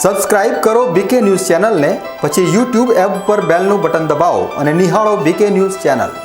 Subscribe કરો બીકે news ચેનલને, પછી YouTube એપ પર બેલનું બટન દબાવો અને નિહાળો બીકે ન્યૂઝ ચેનલ।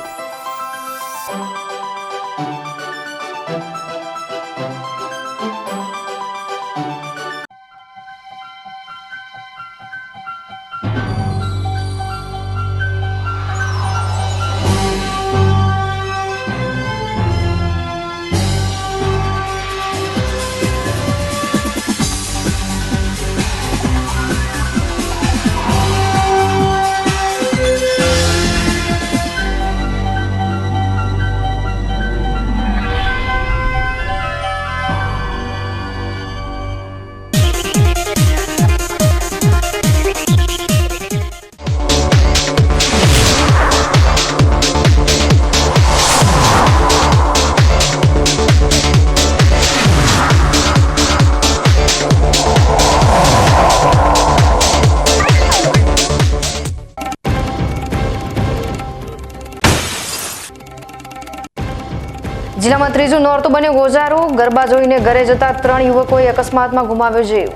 જિલ્લામાં ત્રીજું નોરતું બન્યું ગોઝારું। ગરબા જોઈને ઘરે જતા 3 યુવકોએ અકસ્માતમાં ગુમાવ્યો જીવ।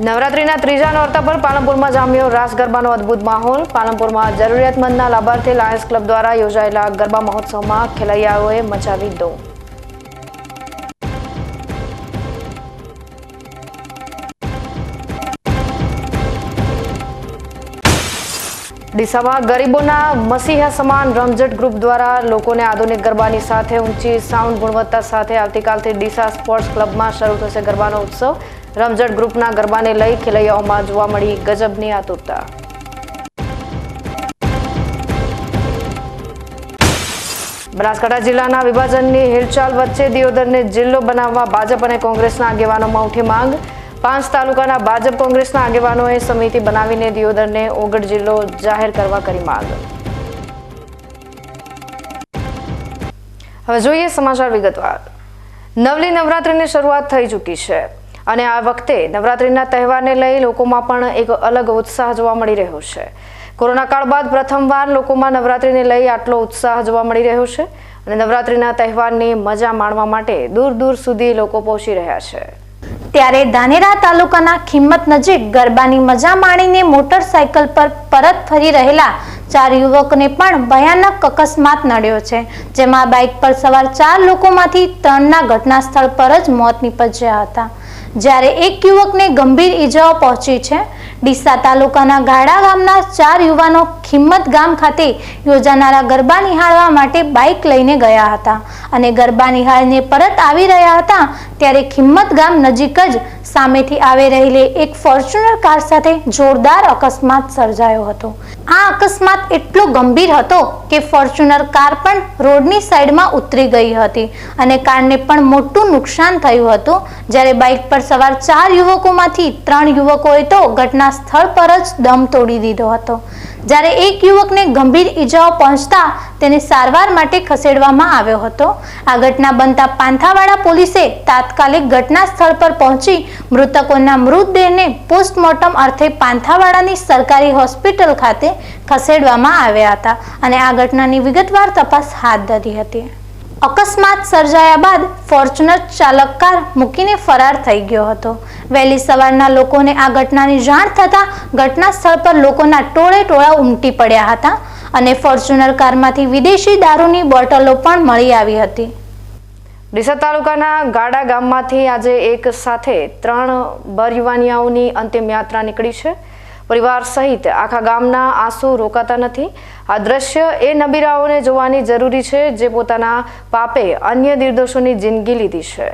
નવરાત્રીના ત્રીજા નોરતા પર પાલનપુરમાં જામ્યો રાસ ગરબાનો અદ્ભુત માહોલ। પાલનપુરમાં જરૂરિયાતમંદના લાભાર્થી લાયન્સ ક્લબ દ્વારા યોજાયેલા ગરબા મહોત્સવમાં ખેલૈયાઓએ મચાવી ધૂમ। ડીસામાં ગરીબોના મસીહા સમાન રમઝટ ગ્રુપ દ્વારા લોકોને આધુનિક ગરબાની સાથે ઊંચી સાઉન્ડ ગુણવત્તા સાથે આવતીકાલથી ડીસા સ્પોર્ટ્સ ક્લબમાં શરૂ થશે ગરબાનો ઉત્સવ। રમઝટ ગ્રુપના ગરબાને લઈ ખેલૈયાઓમાં જોવા મળી ગજબની આતુરતા। બનાસકાંઠા જિલ્લાના વિભાજનની હિલચાલ વચ્ચે દિયોદરને જિલ્લો બનાવવા ભાજપ અને કોંગ્રેસના આગેવાનોમાં ઉઠી માંગ। 5 તાલુકાના ભાજપ કોંગ્રેસના આગેવાનોએ સમિતિ બનાવીને દિયોદરને ઓગળ જિલ્લો જાહેર કરવા કરી માંગ। હવે જોઈએ સમાચાર વિગતવાર। નવલી નવરાત્રીની શરૂઆત થઈ ચૂકી છે અને આ વખતે નવરાત્રીના તહેવારને લઈ લોકોમાં પણ એક અલગ ઉત્સાહ જોવા મળી રહ્યો છે। કોરોના કાળ બાદ પ્રથમવાર લોકોમાં નવરાત્રીને લઈ આટલો ઉત્સાહ જોવા મળી રહ્યો છે અને નવરાત્રીના તહેવારની મજા માણવા માટે દૂર દૂર સુધી લોકો પહોંચી રહ્યા છે। ત્યારે ધાનેરા તાલુકાના ખિમત નજીક ગરબાની મજા માણીને મોટરસાયકલ પર પરત ફરી રહેલા 4 યુવકોને પણ ભયાનક અકસ્માત નડ્યો છે, જેમાં બાઇક પર સવાર 4 લોકોમાંથી 3ના ઘટના સ્થળ પર જ મોત નીપજ્યા હતા, જ્યારે એક યુવકને ગંભીર ઈજાઓ પહોંચી છે। ડીસા તાલુકાના ગાડા ગામના 4 યુવાનો ખિમત ગામ ખાતે યોજાનારા ગરબા નિહાળવા માટે બાઇક લઈને ગયા હતા અને ગરબા નિહાળીને પરત આવી રહ્યા હતા ત્યારે ખિમત ગામ નજીક જ સામેથી આવી રહેલી એક ફોર્ચ્યુનર કાર સાથે જોરદાર અકસ્માત સર્જાયો હતો। આ અકસ્માત એટલો ગંભીર હતો કે ફોર્ચ્યુનર કાર પણ રોડની સાઈડમાં ઉતરી ગઈ હતી અને કારને પણ મોટું નુકસાન થયું હતું, જ્યારે બાઇક પર સવાર 4 યુવકોમાંથી 3 યુવકોએ તો ઘટના સ્થળ પર જ દમ તોડી દીધો હતો, જ્યારે એક યુવકને ગંભીર ઈજાઓ પહોંચતા તેને સારવાર માટે ખસેડવામાં આવ્યો હતો। આ ઘટના બનતા પાંથાવાડા પોલીસે તાત્કાલિક ઘટના સ્થળ પર પહોંચી મૃતકોના મૃતદેહને પોસ્ટમોર્ટમ અર્થે પાંથાવાડાની સરકારી હોસ્પિટલ ખાતે ખસેડવામાં આવ્યા હતા અને આ ઘટનાની વિગતવાર તપાસ હાથ ધરી હતી। અકસ્માત સર્જાયા બાદ ફોર્ચ્યુનર ચાલક કાર મૂકીને ફરાર થઈ ગયો હતો। વહેલી સવારના લોકોને આ ઘટનાની જાણ થતાં ઘટના સ્થળ પર લોકોના ટોળે ટોળા ઉમટી પડ્યા હતા અને ફોર્ચ્યુનર કારમાંથી વિદેશી દારૂની બોટલો પણ મળી આવી હતી। ડીસા તાલુકાના ગાડા ગામમાંથી આજે એક સાથે 3 બરયુવાનિયાઓની અંતિમ યાત્રા નીકળી છે। પરિવાર સહિત આખા ગામના આંસુ રોકાતા નથી। આ દ્રશ્ય એ નબીરાઓને જોવાની જરૂરી છે જે પોતાના પાપે અન્ય નિર્દોષોની જિંદગી લીધી છે।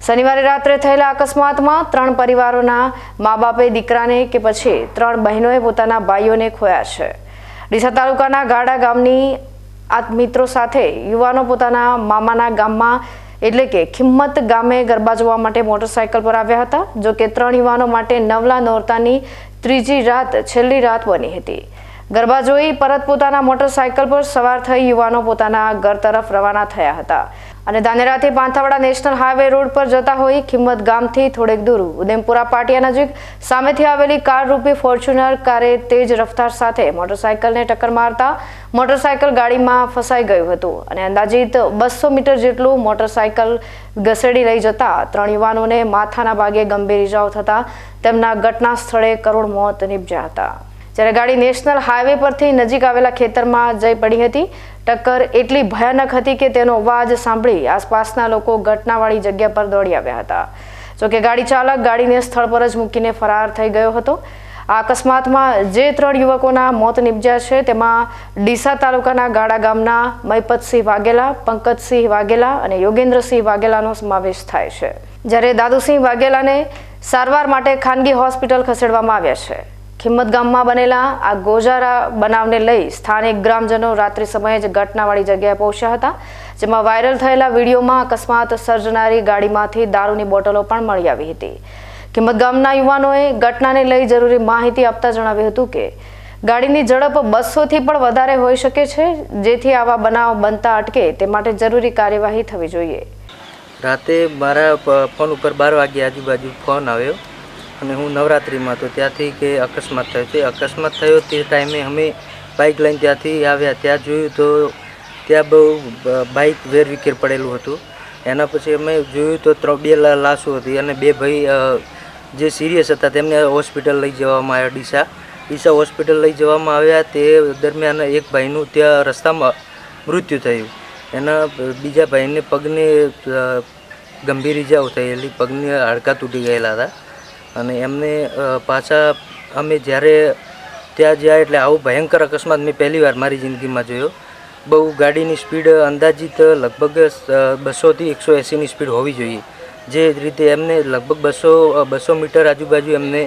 શનિવારે રાત્રે થયેલા અકસ્માતમાં 3 પરિવારોના મા બાપે દીકરાને કે પછી 3 બહેનોએ પોતાના ભાઈઓને ખોયા છે। ડીસા તાલુકાના ગાડા ગામની આ મિત્રો સાથે યુવાનો પોતાના મામાના ગામમાં એટલે કે ખિમત ગામે ગરબા જોવા માટે મોટરસાયકલ પર આવ્યા હતા। જો કે 3 યુવાનો માટે નવલા નોરતાની ત્રીજી રાત છેલ્લી રાત બની હતી। ગરબા જોઈ પરત પોતાના મોટરસાયકલ પર સવાર થઈ યુવાનો પોતાના ઘર તરફ રવાના થયા હતા। અને ધાનેરાથી પાંથાવાડા નેશનલ હાઈવે રોડ પર જતા હોય ખિંમત ગામથી થોડેક દૂર ઉદયપુરા પાટિયા નજીક સામેથી આવેલી કાર રૂપી ફોર્ચ્યુનર કારે તેજ રફતાર સાથે મોટરસાયકલને ટક્કર મારતા મોટરસાયકલ ગાડીમાં ફસાઈ ગયું હતું અને અંદાજિત 200 મીટર જેટલું મોટરસાયકલ ઘસેડી લઈ જતા 3 યુવાનોને માથાના ભાગે ગંભીર ઇજાઓ થતા તેમના ઘટના સ્થળે કરુણ મોત નીપજ્યા હતા. જ્યારે ગાડી નેશનલ હાઈવે પરથી નજીક આવેલા ખેતરમાં જઈ પડી હતી. ટક્કર એટલી ભયાનક હતી કે તેનો અવાજ સાંભળી આસપાસના લોકો ઘટનાવાળી જગ્યા પર દોડી આવ્યા હતા. જોકે ગાડી ચાલક ગાડીને સ્થળ પર જ મૂકીને ફરાર થઈ ગયો હતો. આ અકસ્માતમાં જે 3 યુવકોના મોત નીપજ્યા છે તેમાં ડીસા તાલુકાના ગાડા ગામના મહિપતસિંહ વાઘેલા, પંકજસિંહ વાઘેલા અને યોગેન્દ્રસિંહ વાઘેલાનો સમાવેશ થાય છે. જ્યારે દાદુસિંહ વાઘેલાને સારવાર માટે ખાનગી હોસ્પિટલ ખસેડવામાં આવ્યા છે. ખિંમત ગામમાં બનેલા આ ગોજારા બનાવને લઈ સ્થાનિક ગ્રામજનો રાત્રિ સમયે જ ઘટનાવાળી જગ્યાએ પહોંચ્યા હતા. જેમાં વાયરલ થયેલા વિડીયોમાં અકસ્માત સર્જનારી ગાડીમાંથી દારૂની બોટલો પણ મળી આવી હતી. ખિંમત ગામના યુવાનોએ ઘટનાને લઈ જરૂરી માહિતી આપતા જણાવ્યું હતું કે ગાડીની ઝડપ 200થી પણ વધારે હોઈ શકે છે, જેથી આવા બનાવ બનતા અટકે તે માટે જરૂરી કાર્યવાહી થવી જોઈએ. રાતે મારા ફોન ઉપર 12 વાગ્યા આજુબાજુ ફોન આવ્યો અને હું નવરાત્રિમાં તો ત્યાંથી કે અકસ્માત થયો છે. અકસ્માત થયો તે ટાઈમે અમે બાઇક લઈને ત્યાંથી આવ્યા. ત્યાં જોયું તો ત્યાં બહુ બાઇક વેરવિખેર પડેલું હતું. એના પછી અમે જોયું તો 2 લાશો હતી અને 2 ભાઈ જે સિરિયસ હતા તેમને હોસ્પિટલ લઈ જવામાં આવ્યા. ડીસા હોસ્પિટલ લઈ જવામાં આવ્યા. તે દરમિયાન એક ભાઈનું ત્યાં રસ્તામાં મૃત્યુ થયું. એના બીજા ભાઈને પગને ગંભીર ઇજાઓ થયેલી, પગને હાડકાં તૂટી ગયેલા હતા અને એમને પાછા અમે જ્યારે ત્યાં ગયા એટલે આવું ભયંકર અકસ્માત મેં પહેલી વાર મારી જિંદગીમાં જોયો. બહુ ગાડીની સ્પીડ અંદાજિત લગભગ 200થી 180ની સ્પીડ હોવી જોઈએ. જે રીતે એમને લગભગ 200 મીટર આજુબાજુ એમને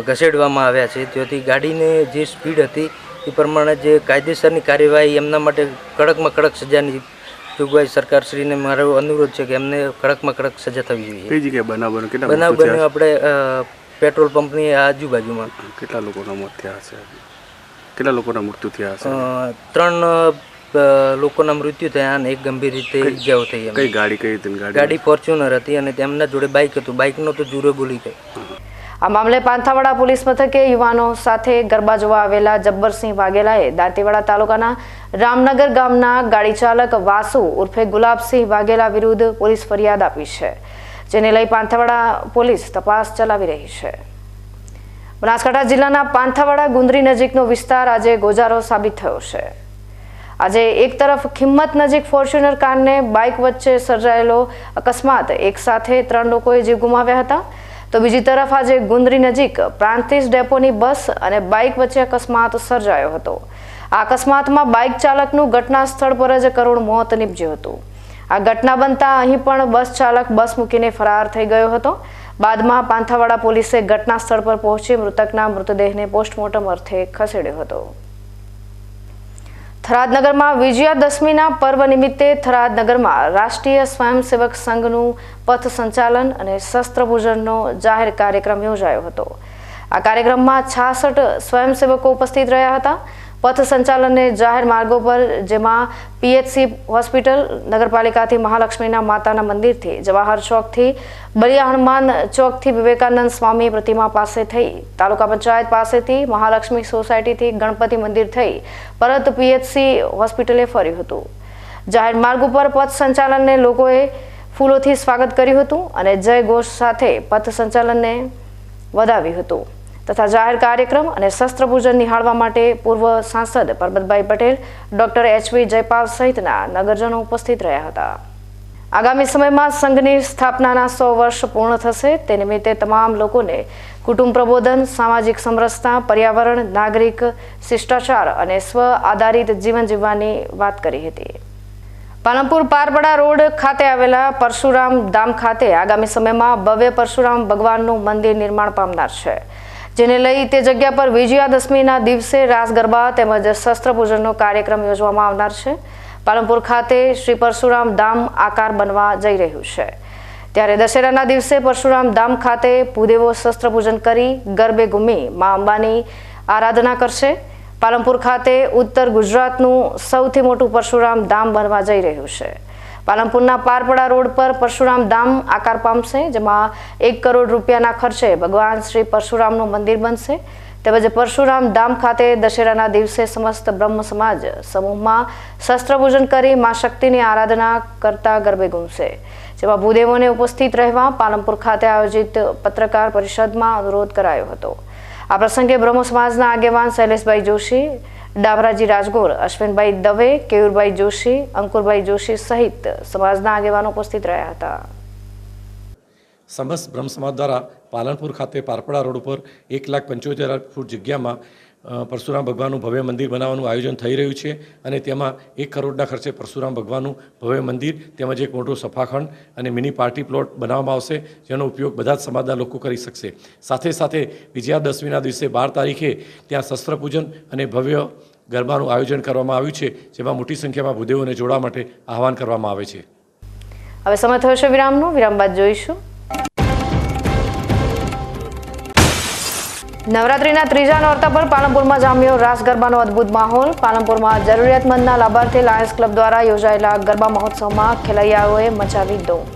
ઘસેડવામાં આવ્યા છે. ત્યાંથી ગાડીને જે સ્પીડ હતી એ પ્રમાણે જે કાયદેસરની કાર્યવાહી એમના માટે કડકમાં કડક સજાની જોગવાઈ સરકારશ્રીને મારો અનુરોધ છે કે એમને કડકમાં કડક સજા થવી જોઈએ. કઈ જગ્યાએ બનાવ બન્યો આપણે પેટ્રોલ પંપની આજુબાજુમાં. કેટલા લોકોના મોત થયા હશે? કેટલા લોકોના મૃત્યુ થયા હશે? 3 લોકોના મૃત્યુ થયા અને એક ગંભીર રીતે ઇજાઓ થઈ. કઈ ગાડી કઈ હતી? ગાડી ફોર્ચ્યુનર હતી અને તેમના જોડે બાઇક હતું. બાઇકનો તો જુરો બોલી ગઈ. આ મામલે પાંથાવાડા પોલીસ મથકે યુવાનો સાથે ગરબા જોવા આવેલા જબ્બરસિંહ વાઘેલાએ દાંતીવાડા તાલુકાના રામનગર ગામના ગાડી ચાલક વાસુ ઉર્ફે ગુલાબસિંહ વાઘેલા વિરુદ્ધ પોલીસ ફરિયાદ આપી છે, જેને લઈ પાંથાવાડા પોલીસ તપાસ ચલાવી રહી છે. બનાસકાંઠા જિલ્લાના પાંથાવાડા ગુંદરી નજીકનો વિસ્તાર આજે ગોજારો સાબિત થયો છે. આજે એક તરફ ખિંમત નજીક ફોર્ચ્યુનર કારને બાઇક વચ્ચે સર્જાયેલો અકસ્માત એક સાથે 3 લોકોએ જીવ ગુમાવ્યા હતા, તો બીજી તરફ આજે ગુંદરી નજીક પ્રાંતિજ ડેપોની બસ અને બાઇક વચ્ચે અકસ્માત સર્જાયો હતો. આ અકસ્માતમાં બાઇક ચાલકનું ઘટના સ્થળ પર જ કરુણ મોત નીપજ્યું હતું. આ ઘટના બનતા અહીં પણ બસ ચાલક બસ મૂકીને ફરાર થઈ ગયો હતો. બાદમાં પાંથાવાડા પોલીસે ઘટના સ્થળ પર પહોંચી મૃતકના મૃતદેહને પોસ્ટમોર્ટમ અર્થે ખસેડ્યો હતો. થરાદ નગરમાં વિજયાદશમીના પર્વ નિમિત્તે થરાદ નગરમાં રાષ્ટ્રીય સ્વયંસેવક સંઘનું પથ સંચાલન અને શસ્ત્ર પૂજનનો જાહેર કાર્યક્રમ યોજાયો હતો. આ કાર્યક્રમમાં 66 સ્વયંસેવકો ઉપસ્થિત રહ્યા હતા. પથ સંચાલનને જાહેર માર્ગો પર, જેમાં પીએચસી હોસ્પિટલ, નગરપાલિકાથી મહાલક્ષ્મીના માતાના મંદિરથી, જવાહર ચોકથી બલિયા હનુમાન ચોકથી વિવેકાનંદ સ્વામી પ્રતિમા પાસે થઈ, તાલુકા પંચાયત પાસેથી મહાલક્ષ્મી સોસાયટીથી ગણપતિ મંદિર થઈ પરત પીએચસી હોસ્પિટલે ફર્યું હતું. જાહેર માર્ગ ઉપર પથ સંચાલનને લોકોએ ફૂલોથી સ્વાગત કર્યું હતું અને જય ઘોષ સાથે પથ સંચાલનને વધાવ્યું હતું તથા જાહેર કાર્યક્રમ અને શસ્ત્ર પૂજન નિહાળવા માટે પૂર્વ સાંસદ પરબતભાઈ પટેલ, ડોક્ટર એચવી જયપાલ સહિતના નગરજનો ઉપસ્થિત રહ્યા હતા. આગામી સમયમાં સંઘની સ્થાપનાના 100 વર્ષ પૂર્ણ થશે, તે નિમિત્તે તમામ લોકોને કુટુંબ પ્રબોધન, સામાજિક સમરસતા, પર્યાવરણ, નાગરિક શિષ્ટાચાર અને સ્વ આધારિત જીવન જીવવાની વાત કરી હતી. પાલનપુર પારબડા રોડ ખાતે આવેલા પરશુરામ ધામ ખાતે આગામી સમયમાં ભવ્ય પરશુરામ ભગવાનનું મંદિર નિર્માણ પામનાર છે, જેને લઈ તે જગ્યા પર વિજયાદશમીના દિવસે રાસ ગરબા તેમજ શસ્ત્ર પૂજનનો કાર્યક્રમ યોજવામાં આવનાર છે. પાલનપુર ખાતે શ્રી પરશુરામ ધામ આકાર બનવા જઈ રહ્યું છે, ત્યારે દશેરાના દિવસે પરશુરામ ધામ ખાતે ભૂદેવો શસ્ત્ર પૂજન કરી ગરબે ઘૂમી મા અંબાની આરાધના કરશે. પાલનપુર ખાતે ઉત્તર ગુજરાતનું સૌથી મોટું પરશુરામ ધામ બનવા જઈ રહ્યું છે. પાલનપુરના પારપડા રોડ પર પરશુરામ ધામ આકાર પામશે, જેમાં 1 કરોડ રૂપિયાના ખર્ચે ભગવાન શ્રી પરશુરામનું મંદિર બનશે. તેમજ પરશુરામ ધામ ખાતે દશેરાના દિવસે સમસ્ત બ્રહ્મ સમાજ સમૂહમાં શસ્ત્ર પૂજન કરી મા શક્તિની આરાધના કરતા ગરબે ઘૂમશે, જેમાં ભૂદેવોને ઉપસ્થિત રહેવા પાલનપુર ખાતે આયોજિત પત્રકાર પરિષદમાં અનુરોધ કરાયો હતો. આ પ્રસંગે બ્રહ્મ સમાજના આગેવાન શૈલેષભાઈ જોશી, ડાભરાજી રાજગોર, અશ્વિનભાઈ દવે, કેયુરભાઈ જોશી, અંકુરભાઈ જોશી સહિત સમાજના આગેવાનો ઉપસ્થિત રહ્યા હતા. સમસ્ત બ્રહ્મ સમાજ દ્વારા પાલનપુર ખાતે પારપડા રોડ ઉપર 1,75,000 ફૂટ જગ્યામાં પરશુરામ ભગવાનનું ભવ્ય મંદિર બનાવવાનું આયોજન થઈ રહ્યું છે અને તેમાં 1 કરોડના ખર્ચે પરશુરામ ભગવાનનું ભવ્ય મંદિર તેમજ એક મોટો સભાખંડ અને મિની પાર્ટી પ્લોટ બનાવવામાં આવશે, જેનો ઉપયોગ બધા જ સમાજના લોકો કરી શકશે. સાથે સાથે વિજયાદશમીના દિવસે 12 તારીખે ત્યાં શસ્ત્રપૂજન અને ભવ્ય ગરબાનું આયોજન કરવામાં આવ્યું છે, જેમાં મોટી સંખ્યામાં ભૂદેવોને જોડવા માટે આહવાન કરવામાં આવે છે. હવે સમય થયો છે વિરામનો. વિરામ બાદ જોઈશું નવરાત્રીના ત્રીજા નોરતા પર પાલનપુરમાં જામ્યો રાસ ગરબાનો અદ્ભુત માહોલ. પાલનપુરમાં જરૂરિયાતમંદના લાભાર્થી લાયન્સ ક્લબ દ્વારા યોજાયેલા ગરબા મહોત્સવમાં ખેલૈયાઓએ મચાવી ધૂમ.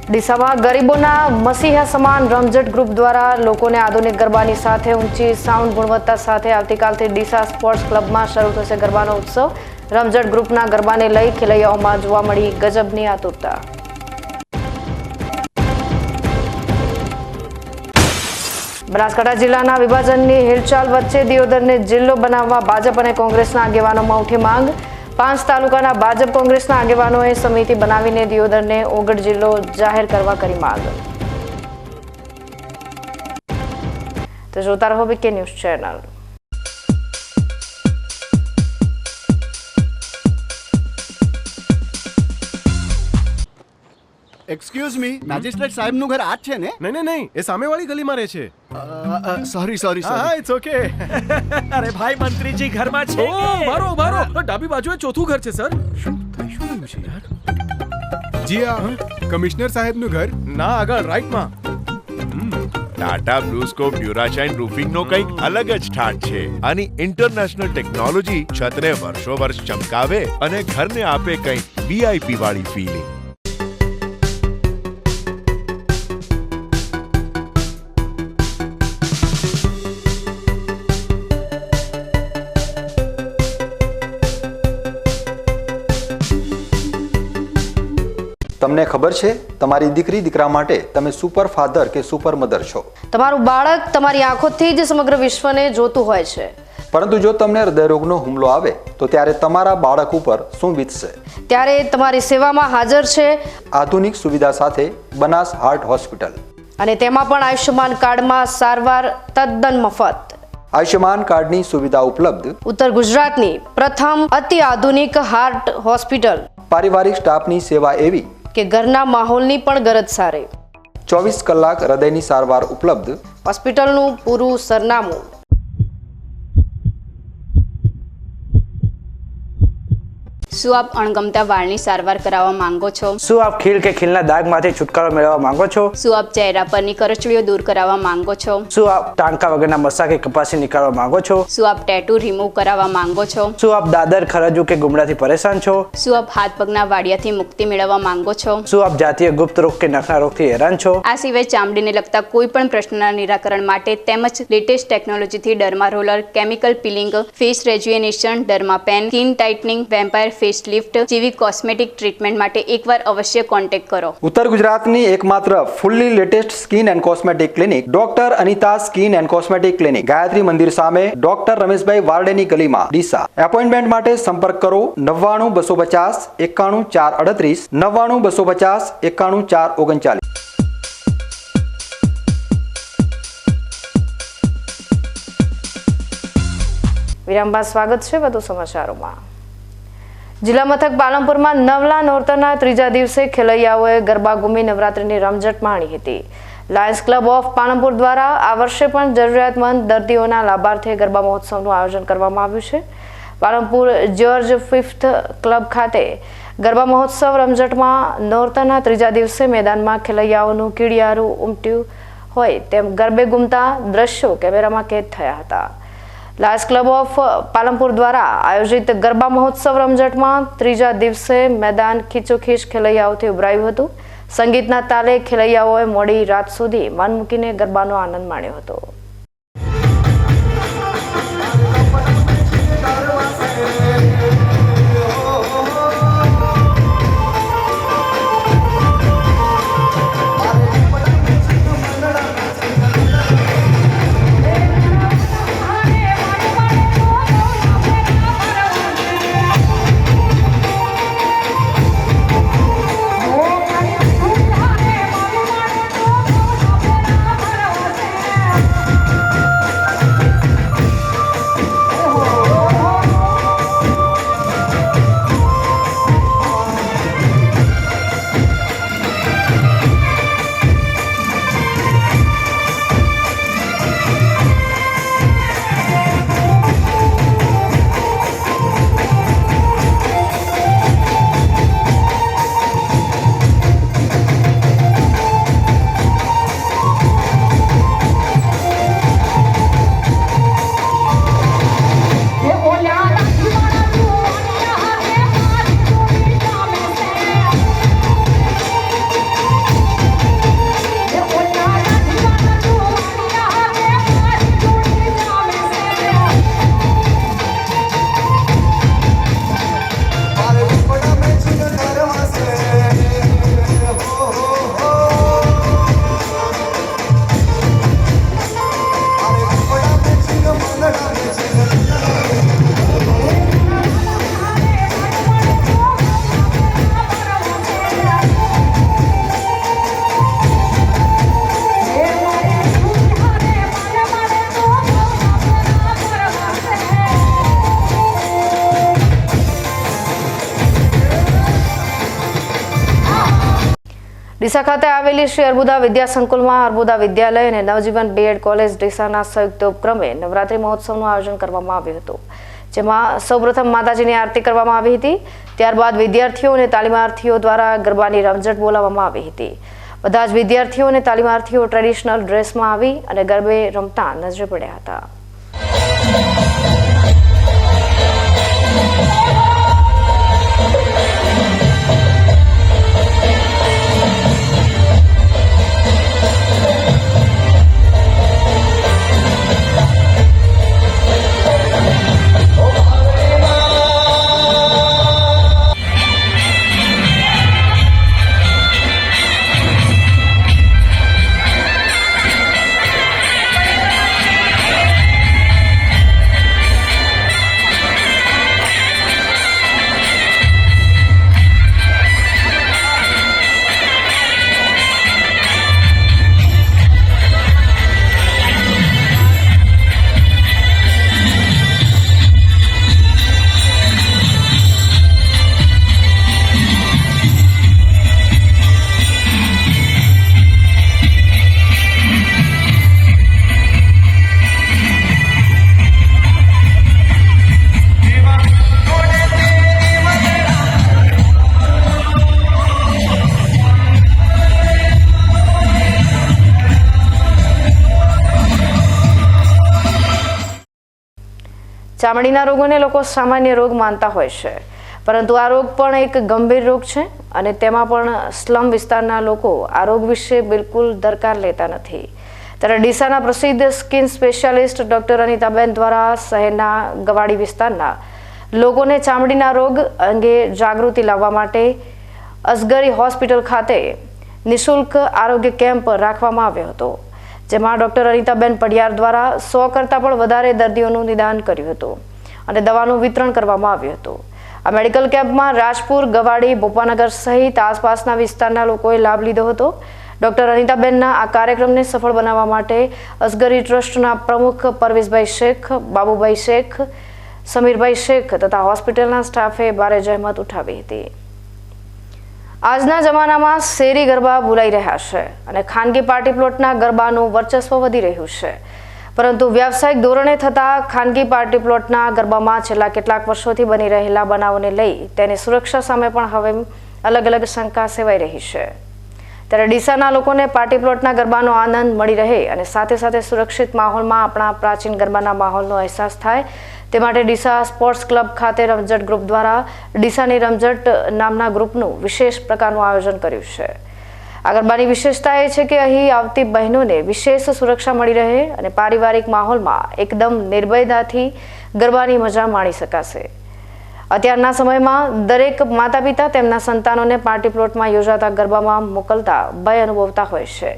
ડીસામાં ગરીબોના મસીહા સમાન રમઝટ ગ્રુપ દ્વારા લોકોને આધુનિક ગરબાની સાથે ઊંચી સાઉન્ડ ગુણવત્તા સાથે આવતીકાલથી ડીસા સ્પોર્ટ્સ ક્લબમાં શરૂ થશે ગરબાનો ઉત્સવ. રમઝટ ગ્રુપના ગરબાને લઈ ખેલૈયાઓમાં જોવા મળી ગજબની આતુરતા. બનાસકાંઠા જિલ્લાના વિભાજનની હિલચાલ વચ્ચે દિયોદરને જિલ્લો બનાવવા ભાજપ અને કોંગ્રેસના આગેવાનોમાં ઉઠી માંગ. 5 તાલુકાના ભાજપ કોંગ્રેસના આગેવાનોએ સમિતિ બનાવીને દિયોદરને ઓગઢ જિલ્લો જાહેર કરવા કરી માંગ. તો જોતા રહો BK news channel. Excuse me, magistrate સાહેબનું ઘર આ જ છે ને? નહીં, એ સામેવાળી ગલીમાં રહે છે. સોરી. હા, ઇટ્સ ઓકે. અરે ભાઈ, મંત્રીજી ઘરમાં છે. ઓ મારો ડાબી બાજુએ ચોથું ઘર છે સર. શું થયું છે યાર? જી આ કમિશનર સાહેબનું ઘર? ના, આગળ રાઈટમાં. ટાટા બ્લુસ્કોપ ડ્યુરાશાઇન રૂફિંગનો કંઈક અલગ જ ઠાટ છે. આની ઇન્ટરનેશનલ ટેકનોલોજી છતને વર્ષો વર્ષ ચમકાવે અને ઘરને આપે કંઈક VIP વાળી ફીલિંગ. તમને ખબર છે તમારી દીકરી દીકરા માટે તમે સુપર ફાધર કે સુપર મધર છો. તમારું બાળક તમારી આંખોથી જ સમગ્ર વિશ્વને જોતું હોય છે. પરંતુ જો તમને હૃદયરોગનો હુમલો આવે તો ત્યારે તમારા બાળક ઉપર શું વીતશે? ત્યારે તમારી સેવામાં હાજર છે આધુનિક સુવિધા સાથે બનાસ હાર્ટ હોસ્પિટલ, અને તેમાં પણ આયુષ્યમાન કાર્ડમાં સારવાર તદ્દન મફત. આયુષ્યમાન કાર્ડની સુવિધા ઉપલબ્ધ. ઉત્તર ગુજરાતની પ્રથમ અતિ આધુનિક હાર્ટ હોસ્પિટલ. પારિવારિક સ્ટાફની સેવા એવી કે ઘરના માહોલની પણ ગરજ સારે. 24 કલાક હૃદયની સારવાર ઉપલબ્ધ. હોસ્પિટલનું પૂરું સરનામું. શું આપ અણગમતા વાળની સારવાર કરાવવા માંગો છો? શું આપ ખીલ કે ખીલના દાગમાંથી છુટકારો મેળવવા માંગો છો? શું આપ ચહેરા પરની કરચલીઓ દૂર કરાવવા માંગો છો? શું આપ ટાંકા વગરના મસા કે કપાસી નીકાળવા માંગો છો? શું આપ ટેટુ રિમૂવ કરાવવા માંગો છો? શું આપ દાદર ખરજુ કે ગુમડાથી પરેશાન છો? શું આપ હાથ પગના વાડિયાથી મુક્તિ મેળવવા માંગો છો? શું આપ જાતીય ગુપ્ત રોગ કે નખના રોગથી હેરાન છો? આ સિવાય ચામડીને લગતા કોઈ પણ પ્રશ્નના નિરાકરણ માટે તેમજ લેટેસ્ટ ટેકનોલોજીથી derma roller, chemical peeling, face rejuvenation, derma pen, skin tightening, vampire face lift જેવી કોસ્મેટિક ટ્રીટમેન્ટ માટે એકવાર અવશ્ય કોન્ટેક્ટ કરો. ઉત્તર ગુજરાતની એકમાત્ર fully latest skin and cosmetic clinic doctor Anita skin and cosmetic clinic, Gayatri Mandir સામે, ડોક્ટર રમેશભાઈ વારડેની ગલીમાં, ડીસા. એપોઇન્ટમેન્ટ માટે સંપર્ક કરો 99 250 91 438, 99 250 91 439. વિરામ બાદ સ્વાગત છે વધુ સમાચારોમાં. જિલ્લા મથક પાલનપુરમાં નવલા નોરતાના ત્રીજા દિવસે ખેલૈયાઓએ ગરબા ઘૂમી નવરાત્રીની રમઝટ માણી હતી. લાયન્સ ક્લબ ઓફ પાલનપુર દ્વારા આ વર્ષે પણ જરૂરિયાતમંદ દર્દીઓના લાભાર્થે ગરબા મહોત્સવનું આયોજન કરવામાં આવ્યું છે. પાલનપુર જ્યોર્જ 5th ક્લબ ખાતે ગરબા મહોત્સવ રમઝટમાં નોરતાના ત્રીજા દિવસે મેદાનમાં ખેલૈયાઓનું કીડિયારું ઉમટ્યું હોય તેમ ગરબે ઘૂમતા દ્રશ્યો કેમેરામાં કેદ થયા હતા. લાયન્સ ક્લબ ઓફ પાલનપુર દ્વારા આયોજિત ગરબા મહોત્સવ રમઝટમાં ત્રીજા દિવસે મેદાન ખીચોખીચ ખેલૈયાઓથી ઉભરાયું હતું. સંગીતના તાલે ખેલૈયાઓએ મોડી રાત સુધી મન મૂકીને ગરબાનો આનંદ માણ્યો હતો. ડીસા ખાતે આવેલી શ્રી અર્બુદા વિદ્યા સંકુલમાં અર્બુદા વિદ્યાલય અને નવજીવન બીએડ કોલેજ ડીસાના સંયુક્ત ઉપક્રમે નવરાત્રી મહોત્સવનું આયોજન કરવામાં આવ્યું હતું, જેમાં સૌપ્રથમ માતાજીની આરતી કરવામાં આવી હતી. ત્યારબાદ વિદ્યાર્થીઓ અને તાલીમાર્થીઓ દ્વારા ગરબાની રમઝટ બોલાવવામાં આવી હતી. બધા જ વિદ્યાર્થીઓ અને તાલીમાર્થીઓ ટ્રેડિશનલ ડ્રેસમાં આવી અને ગરબે રમતા નજરે પડ્યા હતા. ચામડીના રોગોને લોકો સામાન્ય રોગ માનતા હોય છે, પરંતુ આ રોગ પણ એક ગંભીર રોગ છે અને તેમાં પણ સ્લમ વિસ્તારના લોકો આ રોગ વિશે બિલકુલ દરકાર લેતા નથી. ત્યારે ડીસાના પ્રસિદ્ધ સ્કિન સ્પેશિયાલિસ્ટ ડોક્ટર અનિતાબેન દ્વારા શહેરના ગવાડી વિસ્તારના લોકોને ચામડીના રોગ અંગે જાગૃતિ લાવવા માટે અસગરી હોસ્પિટલ ખાતે નિઃશુલ્ક આરોગ્ય કેમ્પ રાખવામાં આવ્યો હતો, જેમાં ડોક્ટર અનિતાબેન પડિયાર દ્વારા 100 કરતાં પણ વધારે દર્દીઓનું નિદાન કર્યું હતું અને દવાનું વિતરણ કરવામાં આવ્યું હતું. આ મેડિકલ કેમ્પમાં રાજપુર, ગવાડી, ભોપાનગર સહિત આસપાસના વિસ્તારના લોકોએ લાભ લીધો હતો. ડોક્ટર અનિતાબેનના આ કાર્યક્રમને સફળ બનાવવા માટે અસગરી ટ્રસ્ટના પ્રમુખ પરવેઝભાઈ શેખ, બાબુભાઈ શેખ, સમીરભાઈ શેખ તથા હોસ્પિટલના સ્ટાફે ભારે જહેમત ઉઠાવી હતી. આજના જમાનામાં શેરી ગરબા ભૂલાઈ રહ્યા છે અને ખાનગી પાર્ટી પ્લોટના ગરબાનું વર્ચસ્વ વધી રહ્યું છે, પરંતુ વ્યાવસાયિક ધોરણે થતા ખાનગી પાર્ટી પ્લોટના ગરબામાં છેલ્લા કેટલાક વર્ષોથી બની રહેલા બનાવોને લઈ તેની સુરક્ષા સામે પણ હવે અલગ અલગ શંકા સેવાઈ રહી છે. ત્યારે ડીસાના લોકોને પાર્ટી પ્લોટના ગરબાનો આનંદ મળી રહે અને સાથે સાથે સુરક્ષિત માહોલમાં આપણા પ્રાચીન ગરબાના માહોલનો અહેસાસ થાય તે માટે ડીસા સ્પોર્ટ્સ ક્લબ ખાતે રમઝટ ગ્રુપ દ્વારા ડીસાની રમઝટ નામના ગ્રુપનું વિશેષ પ્રકારનું આયોજન કર્યું છે. આ ગરબાની વિશેષતા એ છે કે અહીં આવતી બહેનોને વિશેષ સુરક્ષા મળી રહે અને પારિવારિક માહોલમાં એકદમ નિર્ભયતાથી ગરબાની મજા માણી શકાશે. અત્યારના સમયમાં દરેક માતા પિતા તેમના સંતાનોને પાર્ટી પ્લોટમાં યોજાતા ગરબામાં મોકલતા ભય અનુભવતા હોય છે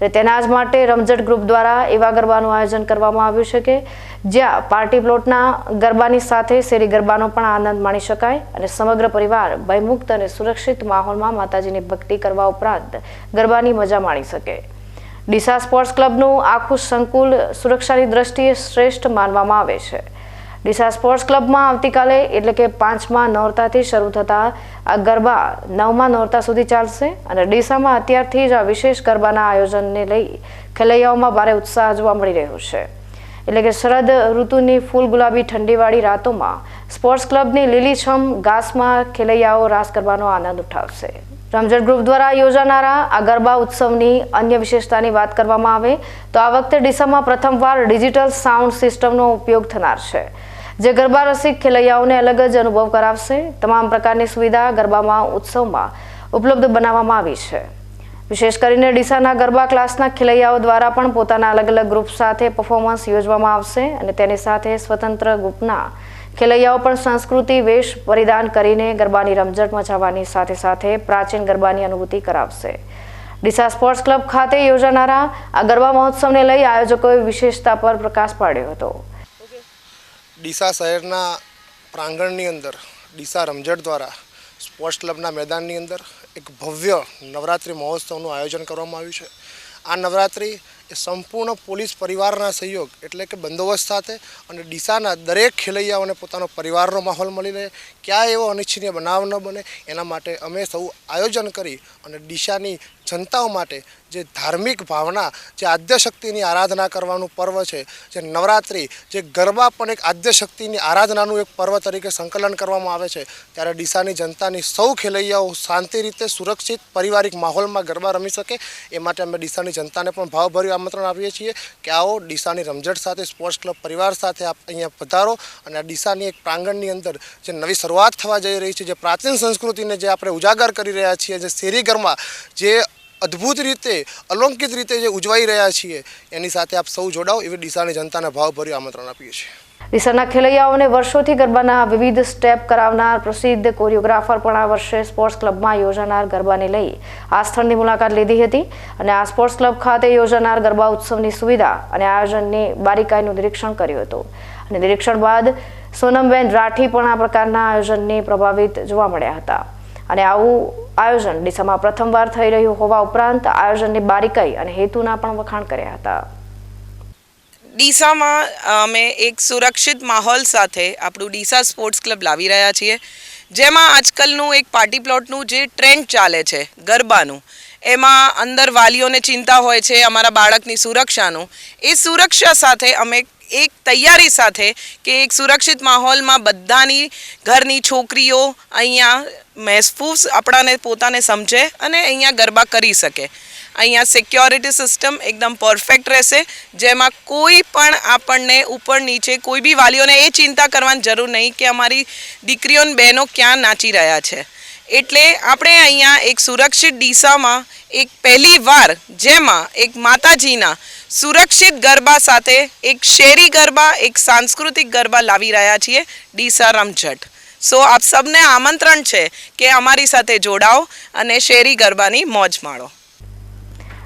અને તેના જ માટે રમઝટ ગ્રુપ દ્વારા એવા ગરબાનું આયોજન કરવામાં આવ્યું છે કે જ્યાં પાર્ટી પ્લોટના ગરબાની સાથે શેરી ગરબાનો પણ આનંદ માણી શકાય અને સમગ્ર પરિવાર ભયમુક્ત અને સુરક્ષિત માહોલમાં માતાજીની ભક્તિ કરવા ઉપરાંત ગરબાની મજા માણી શકે. ડીસા સ્પોર્ટ્સ ક્લબનું આખું સંકુલ સુરક્ષાની દ્રષ્ટિએ શ્રેષ્ઠ માનવામાં આવે છે. ડીસા સ્પોર્ટ્સ ક્લબમાં આવતીકાલે એટલે કે 5મા નોરતાથી શરૂ થતા આ ગરબા 9મા નોરતા સુધી ચાલશે અને ડીસામાં અત્યારથી જ આ વિશેષ ગરબાના આયોજનને લઈ ખેલૈયાઓમાં ભારે ઉત્સાહ જોવા મળી રહ્યો છે. એટલે કે શરદ ઋતુની ફૂલ ગુલાબી ઠંડીવાળી રાતોમાં સ્પોર્ટ્સ ક્લબની લીલીછમ ઘાસમાં ખેલૈયાઓ રાસ ગરબાનો આનંદ ઉઠાવશે. રમઝટ ગ્રુપ દ્વારા યોજાનારા આ ગરબા ઉત્સવની અન્ય વિશેષતાની વાત કરવામાં આવે તો આ વખતે ડીસામાં પ્રથમવાર ડિજિટલ સાઉન્ડ સિસ્ટમનો ઉપયોગ થનાર છે, જે ગરબા રસિક ખેલૈયાઓને અલગ જ અનુભવ કરાવશે. તમામ પ્રકારની સુવિધા ગરબામાં ઉત્સવમાં ઉપલબ્ધ બનાવવામાં આવી છે. વિશેષ કરીને ડીસાના ગરબા ક્લાસના ખેલૈયાઓ દ્વારા પણ પોતાના અલગ અલગ ગ્રુપ સાથે પરફોર્મન્સ યોજવામાં આવશે અને તેની સાથે સ્વતંત્ર ગ્રુપના ખેલૈયાઓ પણ સંસ્કૃતિ વેશ પરિધાન કરીને ગરબાની રમઝટ મચાવવાની સાથે સાથે પ્રાચીન ગરબાની અનુભૂતિ કરાવશે. ડીસા સ્પોર્ટ્સ ક્લબ ખાતે યોજાનારા આ ગરબા મહોત્સવને લઈ આયોજકોએ વિશેષતા પર પ્રકાશ પાડ્યો હતો. ડીસા શહેરના પ્રાંગણની અંદર ડીસા રમઝટ દ્વારા સ્પોર્ટ્સ ક્લબના મેદાનની અંદર એક ભવ્ય નવરાત્રિ મહોત્સવનું આયોજન કરવામાં આવ્યું છે. આ નવરાત્રિ એ સંપૂર્ણ પોલીસ પરિવારના સહયોગ એટલે કે બંદોબસ્ત સાથે અને ડીસાના દરેક ખેલૈયાઓને પોતાનો પરિવારનો માહોલ મળી રહે, ક્યાંય એવો અનિચ્છનીય બનાવ ન બને એના માટે અમે સૌ આયોજન કરી અને ડીસાની જનતાઓ માટે જે ધાર્મિક ભાવના, જે આદ્યશક્તિની આરાધના કરવાનું પર્વ છે, જે નવરાત્રિ, જે ગરબા પણ એક આદ્યશક્તિની આરાધનાનું એક પર્વ તરીકે સંકલન કરવામાં આવે છે, ત્યારે ડીસાની જનતાની સૌ ખેલૈયાઓ શાંતિ રીતે સુરક્ષિત પારિવારિક માહોલમાં ગરબા રમી શકે એ માટે અમે ડીસાની જનતાને પણ ભાવભર્યું આમંત્રણ આપીએ છીએ કે આવો ડીસાની રમઝટ સાથે સ્પોર્ટ્સ ક્લબ પરિવાર સાથે આપ અહીંયા પધારો અને આ ડીસાની એક પ્રાંગણની અંદર જે નવી શરૂઆત થવા જઈ રહી છે, જે પ્રાચીન સંસ્કૃતિને જે આપણે ઉજાગર કરી રહ્યા છીએ, જે શેરી ગરબા જે અદ્ભુત રીતે અલૌકિક રીતે જે ઉજવાઈ રહ્યા છીએ એની સાથે આપ સૌ જોડાઓ એવી ડીસાની જનતાને ભાવભર્યું આમંત્રણ આપીએ છીએ. ડીસાના ખેલૈયાઓને વર્ષોથી ગરબાના વિવિધ સ્ટેપ કરાવનાર પ્રસિદ્ધ કોરિયોગ્રાફર પણ આ વર્ષે સ્પોર્ટ્સ ક્લબમાં યોજાનાર ગરબાને લઈ આ સ્થળની મુલાકાત લીધી હતી અને આ સ્પોર્ટ્સ ક્લબ ખાતે યોજાનાર ગરબા ઉત્સવની સુવિધા અને આયોજનની બારીકાઈનું નિરીક્ષણ કર્યું હતું અને નિરીક્ષણ બાદ સોનમબેન રાઠી પણ આ પ્રકારના આયોજનની પ્રભાવિત જોવા મળ્યા હતા અને આવું આયોજન ડીસામાં પ્રથમવાર થઈ રહ્યું હોવા ઉપરાંત આયોજનની બારીકાઈ અને હેતુના પણ વખાણ કર્યા હતા. ડીસામાં અમે એક સુરક્ષિત માહોલ સાથે આપણું ડીસા સ્પોર્ટ્સ ક્લબ લાવી રહ્યા છીએ, જેમાં આજકાલનું એક પાર્ટી પ્લોટનું જે ટ્રેન્ડ ચાલે છે ગરબાનું, એમાં અંદર વાલીઓને ચિંતા હોય છે અમારા બાળકની સુરક્ષાનું. એ સુરક્ષા સાથે અમે એક તૈયારી સાથે કે એક સુરક્ષિત માહોલમાં બધાની ઘરની છોકરીઓ અહીંયા મહેફૂઝ આપણાને પોતાને સમજે અને અહીંયા ગરબા કરી શકે. અહીંયા સિક્યોરિટી સિસ્ટમ એકદમ પરફેક્ટ રહેશે, જેમાં કોઈ પણ આપણને ઉપર નીચે કોઈ બી વાલીઓને એ ચિંતા કરવાની જરૂર નહીં કે અમારી દીકરીઓ અને બહેનો ક્યાં નાચી રહ્યા છે. એટલે આપણે અહીંયા એક સુરક્ષિત ડીસામાં એક પહેલી વાર જેમાં એક માતાજીના સુરક્ષિત ગરબા સાથે એક શેરી ગરબા, એક સાંસ્કૃતિક ગરબા લાવી રહ્યા છીએ ડીસા રમઝટ. સો આપ સબને આમંત્રણ છે કે અમારી સાથે જોડાઓ અને શેરી ગરબાની મોજ માણો.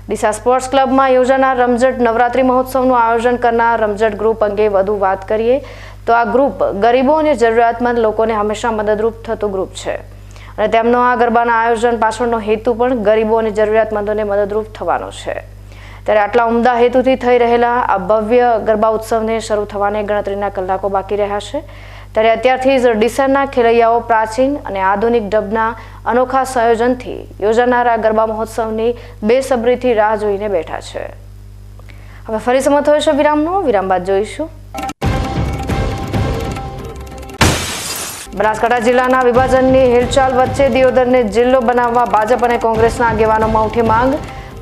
ડીસા સ્પોર્ટ્સ ક્લબમાં યોજાનાર રમઝટ નવરાત્રિ મહોત્સવનું આયોજન કરનાર રમઝટ ગ્રુપ અંગે વધુ વાત કરીએ તો આ ગ્રુપ ગરીબો અને જરૂરિયાતમંદ લોકોને હંમેશા મદદરૂપ થતું ગ્રુપ છે અને તેમનો આ ગરબાના આયોજન પાછળનો હેતુ પણ ગરીબો અને જરૂરિયાતમંદોને મદદરૂપ થવાનો છે. ત્યારે આટલા ઉમદા હેતુથી થઈ રહેલા આ ભવ્ય ગરબા ઉત્સવને શરૂ થવાને ગણતરીના કલાકો બાકી રહ્યા છે. ત્યારે અત્યારથી જ ડીસાના ખેલૈયાઓ પ્રાચીન અને આધુનિક ઢબના અનોખા સંયોજનથી યોજાનાર આ ગરબા મહોત્સવની બેસબરીથી રાહ જોઈને બેઠા છે. હવે ફરી સમય થયો છે વિરામનો. વિરામ બાદ જોઈશું બનાસકાંઠા જિલ્લાના વિભાજનની હિલચાલ વચ્ચે દિયોદરને જિલ્લો બનાવવા ભાજપ અને કોંગ્રેસના આગેવાનોમાં ઉઠી માંગ.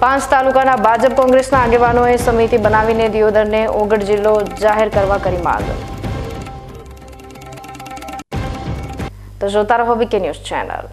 5 તાલુકાના ભાજપ કોંગ્રેસના આગેવાનોએ સમિતિ બનાવીને દિયોદરને ઓગળ જિલ્લો જાહેર કરવા કરી માંગ. તો જોતા રહો વીકે ન્યૂઝ ચેનલ.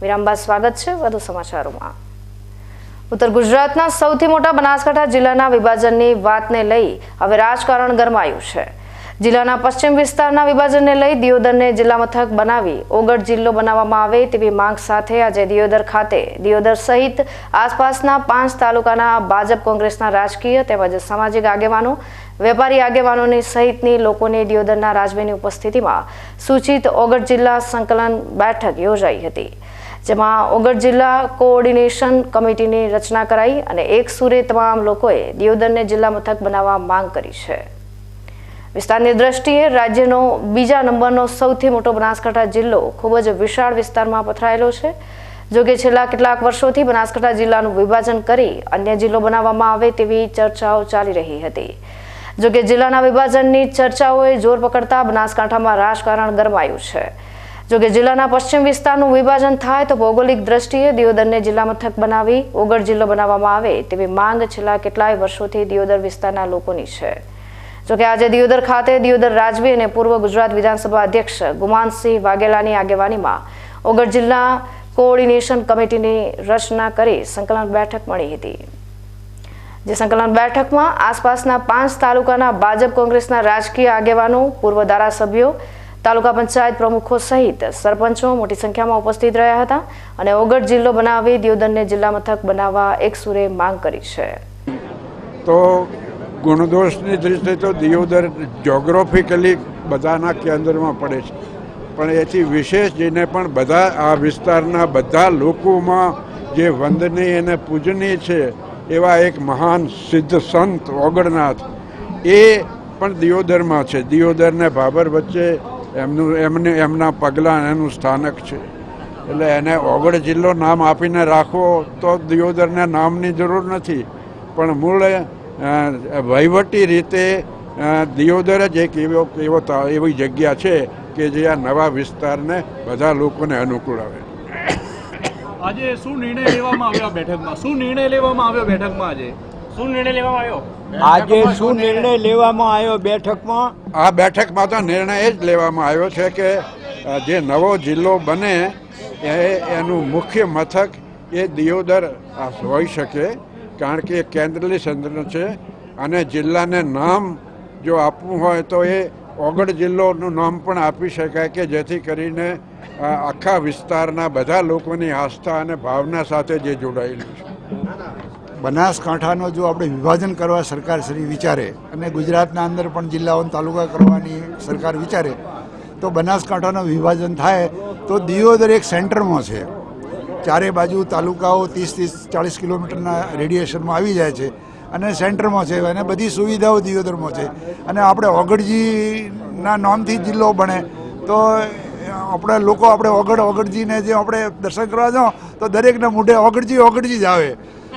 વિરામ બાદ સ્વાગત છે વધુ સમાચારોમાં. ઉત્તર ગુજરાતના સૌથી મોટા બનાસકાંઠા જિલ્લાના વિભાજનની વાતને લઈ હવે રાજકારણ ગરમાયું છે. જિલ્લાના પશ્ચિમ વિસ્તારના વિભાજનને લઈ દિયોદરને જિલ્લા મથક બનાવી ઓગળ જિલ્લો બનાવવામાં આવે તેવી માંગ સાથે આજે દિયોદર ખાતે દિયોદર સહિત આસપાસના 5 તાલુકાના ભાજપ કોંગ્રેસના રાજકીય તેમજ સામાજિક આગેવાનો, વેપારી આગેવાનોની સહિતની લોકોની દિયોદરના રાજવીની ઉપસ્થિતિમાં સૂચિત ઓગળ જિલ્લા સંકલન બેઠક યોજાઈ હતી. જેમાં ઓગળ જિલ્લા કોઓર્ડિનેશન કમિટીની રચના કરાઈ અને એક સુરે તમામ લોકોએ દિયોદરને જિલ્લા મથક બનાવવા માંગ કરી છે. વિસ્તારની દ્રષ્ટિએ રાજ્યનો બીજા નંબરનો સૌથી મોટો બનાસકાંઠા જિલ્લો ખૂબ જ વિશાળ વિસ્તારમાં પથરાયેલો છે. જોકે છેલ્લા કેટલાક વર્ષોથી બનાસકાંઠા જિલ્લાનું વિભાજન કરી અન્ય જિલ્લો બનાવવામાં આવે તેવી ચર્ચાઓ ચાલી રહી હતી. જોકે જિલ્લાના વિભાજનની ચર્ચાઓએ જોર પકડતા બનાસકાંઠામાં રાજકારણ ગરમાયું છે. જોકે જિલ્લાના પશ્ચિમ વિસ્તારનું વિભાજન થાય તો ભૌગોલિક દ્રષ્ટિએ દિયોદરને જિલ્લા મથક બનાવી ઓગળ જિલ્લો બનાવવામાં આવે તેવી માંગ છેલ્લા કેટલાય વર્ષોથી દિયોદર વિસ્તારના લોકોની છે. જોકે આજે દિયોદર ખાતે દિયોદર રાજવી અને પૂર્વ ગુજરાત વિધાનસભા અધ્યક્ષ ગુમાનસિંહ વાઘેલાની આગેવાનીમાં ઓગળ જિલ્લા કોઓર્ડિનેશન કમિટીની રચના કરી સંકલન બેઠક મળી હતી. જે સંકલન બેઠકમાં આસપાસના 5 તાલુકાના ભાજપ કોંગ્રેસના રાજકીય આગેવાનો, પૂર્વ ધારાસભ્યો, તાલુકા પંચાયત પ્રમુખો સહિત સરપંચો મોટી સંખ્યામાં ઉપસ્થિત રહ્યા હતા અને ઓગળ જિલ્લો બનાવી દિયોદરને જિલ્લા મથક બનાવવા એક સુરે માંગ કરી છે. તો ગુણદોષની દૃષ્ટિએ તો દિયોદર જોગ્રાફિકલી બધાના કેન્દ્રમાં પડે છે, પણ એથી વિશેષ જઈને પણ બધા આ વિસ્તારના બધા લોકોમાં જે વંદનીય અને પૂજનીય છે એવા એક મહાન સિદ્ધ સંત ઓગળનાથ એ પણ દિયોદરમાં છે. દિયોદર ને ભાભર વચ્ચે એમના પગલાં એનું સ્થાનક છે. એટલે એને ઓગળ જિલ્લો નામ આપીને રાખવો તો દિયોદરને નામની જરૂર નથી, પણ મૂળ વહીવટી રીતે દિયોદર જ એક એવી જગ્યા છે કે જે આ નવા વિસ્તારને બધા લોકોને અનુકૂળ આવે. આજે શું નિર્ણય લેવામાં આવ્યો બેઠકમાં? શું નિર્ણય લેવામાં આવ્યો બેઠકમાં? શું નિર્ણય લેવામાં આવ્યો? આજે શું નિર્ણય લેવામાં આવ્યો બેઠકમાં? આ બેઠકમાં તો નિર્ણય એ જ લેવામાં આવ્યો છે કે જે નવો જિલ્લો બને એનું મુખ્ય મથક એ દિયોદર હોઈ શકે, કારણ કે એ કેન્દ્રની સંદર્ભ છે અને જિલ્લાને નામ જો આપવું હોય તો એ ઓગળ જિલ્લોનું નામ પણ આપી શકાય કે જેથી કરીને આખા વિસ્તારના બધા લોકોની આસ્થા અને ભાવના સાથે જે જોડાયેલું છે. બનાસકાંઠાનો જો આપણે વિભાજન કરવા સરકાર શ્રી વિચારે અને ગુજરાતના અંદર પણ જિલ્લાઓ તાલુકા કરવાની સરકાર વિચારે તો બનાસકાંઠાનું વિભાજન થાય તો દિયોદર એક સેન્ટરમાં છે. ચારે બાજુ તાલુકાઓ 30-40 કિલોમીટરના રેડિયેશનમાં આવી જાય છે અને સેન્ટરમાં છે અને બધી સુવિધાઓ દિયોદરમાં છે. અને આપણે ઓગળજીના નામથી જિલ્લો બને તો આપણે લોકો આપણે ઓગળજીને જે આપણે દર્શન કરવા જાઓ તો દરેકના મોઢે ઓગળજી જ આવે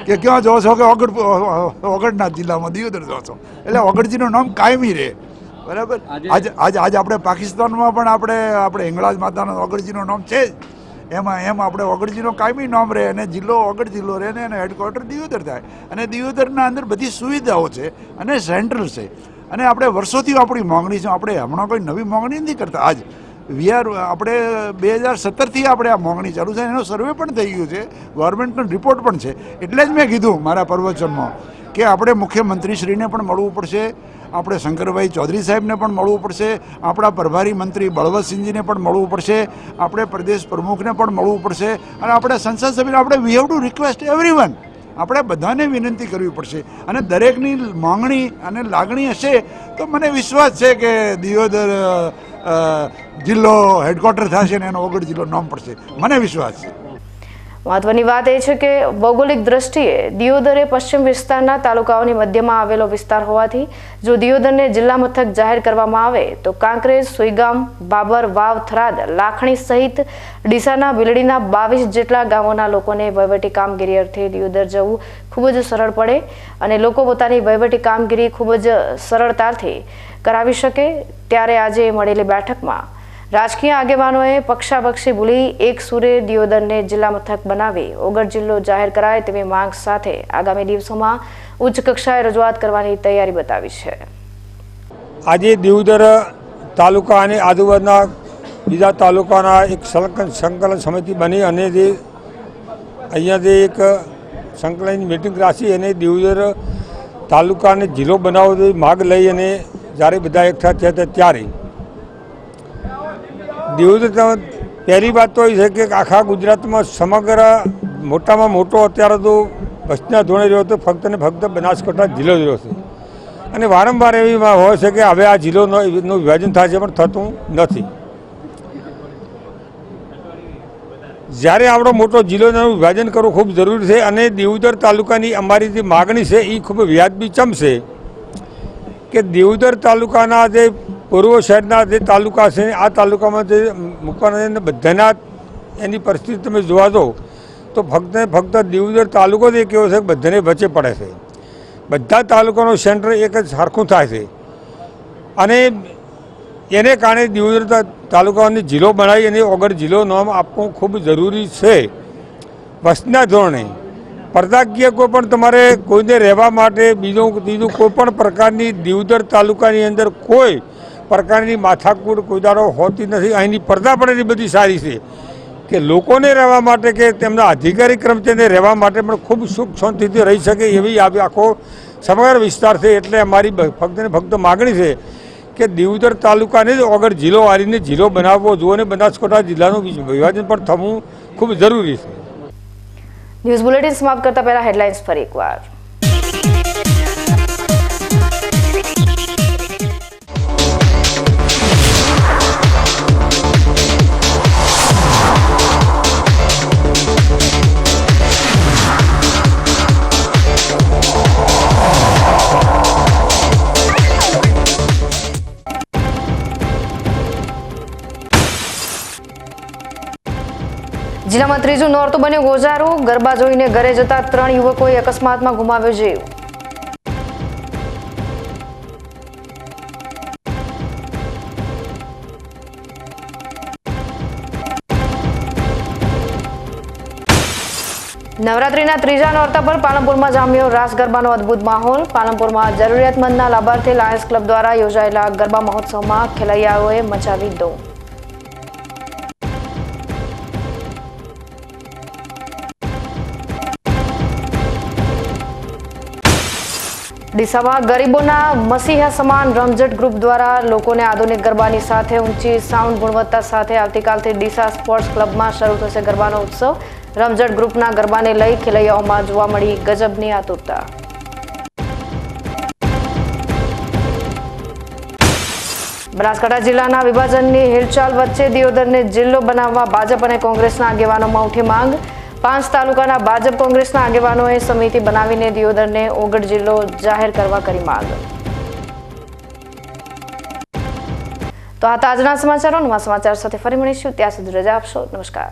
કે ક્યાં જાઓ છો કે ઓગળનાથ જિલ્લામાં દિયોદર જાઓ છો. એટલે ઓગળજીનું નામ કાયમી રહે. બરાબર. આજ આપણે પાકિસ્તાનમાં પણ આપણે હિંગળાજ માતાનો ઓગળજીનો નામ છે જ. એમ આપણે ઓગળજીનો કાયમી નામ રહે અને જિલ્લો ઓગળ જિલ્લો રહે ને એનો હેડક્વાર્ટર દિયોદર થાય અને દિયોદરના અંદર બધી સુવિધાઓ છે અને સેન્ટ્રલ છે અને આપણે વર્ષોથી આપણી માંગણી છે. આપણે હમણાં કોઈ નવી માંગણી નથી કરતા. આજ આપણે 2017થી આપણે આ માંગણી ચાલુ છે. એનો સર્વે પણ થઈ ગયું છે, ગવર્મેન્ટનો રિપોર્ટ પણ છે. એટલે જ મેં કીધું મારા પ્રવચનમાં કે આપણે મુખ્યમંત્રીશ્રીને પણ મળવું પડશે, આપણે શંકરભાઈ ચૌધરી સાહેબને પણ મળવું પડશે, આપણા પ્રભારી મંત્રી બળવંતસિંહજીને પણ મળવું પડશે, આપણે પ્રદેશ પ્રમુખને પણ મળવું પડશે અને આપણે સંસદ સભ્યને આપણે we have to request everyone. આપણે બધાને વિનંતી કરવી પડશે અને દરેકની માંગણી અને લાગણી હશે તો મને વિશ્વાસ છે કે દિયોદર જિલ્લો હેડક્વાર્ટર થશે ને એનો ઓગળ જિલ્લો નામ પડશે. મને વિશ્વાસ છે. મહત્વની વાત એ છે કે ભૌગોલિક દ્રષ્ટિએ દિયોદર એ પશ્ચિમ વિસ્તારના તાલુકાઓની મધ્યમાં આવેલો વિસ્તાર હોવાથી જો દિયોદરને જિલ્લા મથક જાહેર કરવામાં આવે તો કાંકરેજ, સુઈગામ, બાબર, વાવ, થરાદ, લાખણી સહિત ડીસાના બિલડીના 22 જેટલા ગામોના લોકોને વહીવટી કામગીરી અર્થે દિયોદર જવું ખૂબ જ સરળ પડે અને લોકો પોતાની વહીવટી કામગીરી ખૂબ જ સરળતાથી કરાવી શકે. ત્યારે આજે મળેલી બેઠકમાં રાજકીય આગેવાનોએ પક્ષાપક્ષી ભૂલી એક સુરે દિયોદરને જિલ્લા મથક બનાવી ઓગળ જિલ્લો જાહેર કરાય તેવી માંગ સાથે આગામી દિવસોમાં ઉચ્ચ કક્ષાએ રજૂઆત કરવાની તૈયારી બતાવી છે. આજે દિયોદર તાલુકા અને આજુબાજુના બીજા તાલુકાના એક સંકલન સમિતિ બની અને જે અહીંયા જે એક સંકલન મિટિંગ રાખી અને દિયોદર તાલુકાને જિલ્લો બનાવવાની માગ લઈ અને જ્યારે બધા એકઠા થયા હતા ત્યારે દિયોદર પહેલી વાત તો એ છે કે આખા ગુજરાતમાં સમગ્ર મોટામાં મોટો અત્યારે તો વસ્તીના ધોરણે રહ્યો તો ફક્ત ને ફક્ત બનાસકાંઠા જિલ્લો જ રહ્યો છે અને વારંવાર એવી હોય છે કે હવે આ જિલ્લોનું વિભાજન થાય છે પણ થતું નથી. જ્યારે આપણો મોટો જિલ્લોનું વિભાજન કરવું ખૂબ જરૂરી છે અને દિયોદર તાલુકાની અમારી જે માગણી છે એ ખૂબ વ્યાજબી ચમશે કે દિયોદર તાલુકાના જે પૂર્વ શહેરના જે તાલુકા છે આ તાલુકામાં જે મૂકવાના બધાના એની પરિસ્થિતિ તમે જોવા દો તો ફક્ત દિયોદર તાલુકો જ એક એવો છે કે બધાને વચ્ચે પડે છે. બધા તાલુકાનું સેન્ટર એક જ સરખું થાય છે અને એને કારણે દિયોદર તાલુકાની જિલ્લો બનાવી અને ઓગળ જિલ્લો નામ આપવું ખૂબ જરૂરી છે. વસ્તીના ધોરણે પરદાકીય કોઈ પણ તમારે કોઈને રહેવા માટે બીજું કોઈ પણ પ્રકારની દિયોદર તાલુકાની અંદર કોઈ પ્રકારની માથાકૂટ કોઈ દાડો હોતી નથી. અહીંની પડદા પણ એની બધી સારી છે કે લોકોને રહેવા માટે કે તેમના અધિકારી કર્મચારીને રહેવા માટે પણ ખૂબ સુખ શાંતિથી રહી શકે એવી આખો સમગ્ર વિસ્તાર છે. એટલે અમારી ફક્ત ને ફક્ત માગણી છે કે દિયોદર તાલુકાને જ ઓગળ જિલ્લો વાળીને જિલ્લો બનાવવો જોઈએ અને બનાસકાંઠા જિલ્લાનું વિભાજન પણ થવું ખૂબ જરૂરી છે. ન્યૂઝ બુલેટિન સમાપ્ત કરતા પહેલા હેડલાઇન્સ ફરી એકવાર. જિલ્લામાં ત્રીજું નોરતું બન્યું ગોઝારું. ગરબા જોઈને ઘરે જતા 3 યુવકોએ અકસ્માતમાં ગુમાવ્યો જીવ. નવરાત્રીના ત્રીજા નોરતા પર પાલનપુરમાં જામ્યો રાસ ગરબાનો અદ્ભુત માહોલ. પાલનપુરમાં જરૂરિયાતમંદના લાભાર્થી લાયન્સ ક્લબ દ્વારા યોજાયેલા ગરબા મહોત્સવમાં ખેલૈયાઓએ મચાવી ધૂમ. ડીસામાં ગરીબોના મસીહા સમાન રમઝટ ગ્રુપ દ્વારા લોકોને આધુનિક ગરબાની સાથે ઊંચી સાઉન્ડ ગુણવત્તા સાથે આવતીકાલથી ડીસા સ્પોર્ટ્સ ક્લબમાં શરૂ થશે ગરબાનો ઉત્સવ. રમઝટ ગ્રુપના ગરબાને લઈ ખેલૈયાઓમાં જોવા મળી ગજબની આતુરતા. બનાસકાંઠા જિલ્લાના વિભાજનની હિલચાલ વચ્ચે દિયોદરને જિલ્લો બનાવવા ભાજપ અને કોંગ્રેસના આગેવાનોમાં ઉઠી માંગ. 5 તાલુકાના ભાજપ કોંગ્રેસના આગેવાનોએ સમિતિ બનાવીને દિયોદરને ઓગળ જિલ્લો જાહેર કરવા કરી માંગ. તો આ તાજના સમાચારો. નવા સમાચાર સાથે ફરી મળીશું. ત્યાં સુધી રજા આપશો. નમસ્કાર.